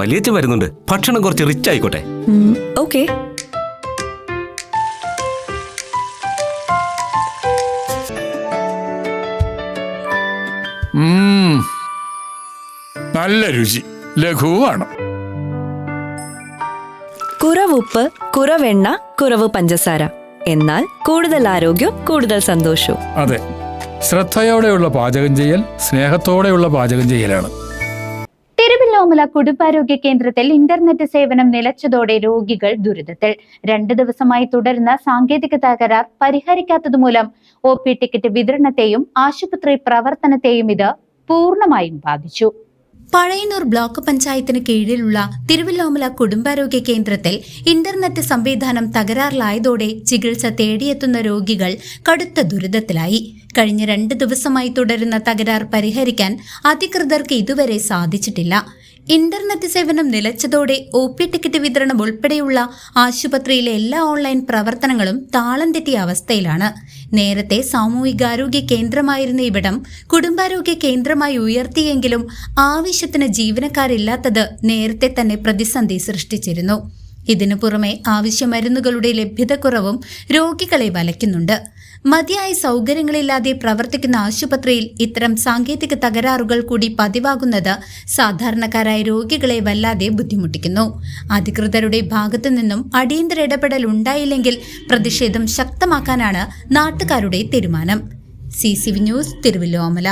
വലിയച്ഛൻ വരുന്നുണ്ട്. ഭക്ഷണം കുറച്ച് റിച്ച് ആയിക്കോട്ടെ. ഓക്കെ. നല്ല രുചി, ലഘുവാണ്. കുറവുപ്പ്, കുറവെണ്ണ, കുറവ് പഞ്ചസാര. എന്നാൽ കൂടുതൽ ആരോഗ്യം, കൂടുതൽ സന്തോഷവും. അതെ, ശ്രദ്ധയോടെയുള്ള പാചകം ചെയ്യൽ സ്നേഹത്തോടെയുള്ള പാചകം ചെയ്യലാണ്. തിരുവല്ലോമല കുടുംബാരോഗ്യ കേന്ദ്രത്തിൽ ഇന്റർനെറ്റ് സേവനം നിലച്ചതോടെ രോഗികൾ ദുരിതത്തിൽ. 2 ദിവസമായി തുടരുന്ന സാങ്കേതിക തകരാർ പരിഹരിക്കാത്തതുമൂലം OP ടിക്കറ്റ് വിതരണത്തെയും ആശുപത്രി പ്രവർത്തനത്തെയും ഇത് പൂർണ്ണമായും ബാധിച്ചു. പഴയന്നൂർ ബ്ലോക്ക് പഞ്ചായത്തിന് കീഴിലുള്ള തിരുവല്ലോമല കുടുംബാരോഗ്യ കേന്ദ്രത്തിൽ ഇന്റർനെറ്റ് സംവിധാനം തകരാറിലായതോടെ ചികിത്സ തേടിയെത്തുന്ന രോഗികൾ കടുത്ത ദുരിതത്തിലായി. കഴിഞ്ഞ 2 ദിവസമായി തുടരുന്ന തകരാർ പരിഹരിക്കാൻ അധികൃതർക്ക് ഇതുവരെ സാധിച്ചിട്ടില്ല. ഇന്റർനെറ്റ് സേവനം നിലച്ചതോടെ OP ടിക്കറ്റ് വിതരണം ഉൾപ്പെടെയുള്ള ആശുപത്രിയിലെ എല്ലാ ഓൺലൈൻ പ്രവർത്തനങ്ങളും താളം തെറ്റിയ അവസ്ഥയിലാണ്. നേരത്തെ സാമൂഹികാരോഗ്യ കേന്ദ്രമായിരുന്ന ഇവിടം കുടുംബാരോഗ്യ കേന്ദ്രമായി ഉയർത്തിയെങ്കിലും ആവശ്യത്തിന് ജീവനക്കാരില്ലാത്തത് നേരത്തെ തന്നെ പ്രതിസന്ധി സൃഷ്ടിച്ചിരുന്നു. ഇതിനു പുറമെ ആവശ്യ മരുന്നുകളുടെ ലഭ്യതക്കുറവും രോഗികളെ വലയ്ക്കുന്നുണ്ട്. മതിയായ സൗകര്യങ്ങളില്ലാതെ പ്രവർത്തിക്കുന്ന ആശുപത്രിയിൽ ഇത്തരം സാങ്കേതിക തകരാറുകൾ കൂടി പതിവാകുന്നത് സാധാരണക്കാരായ രോഗികളെ വല്ലാതെ ബുദ്ധിമുട്ടിക്കുന്നു. അധികൃതരുടെ ഭാഗത്തു നിന്നും അടിയന്തര ഇടപെടൽ ഉണ്ടായില്ലെങ്കിൽ പ്രതിഷേധം ശക്തമാക്കാനാണ് നാട്ടുകാരുടെ തീരുമാനം. CCV news, Thiruvilwamala.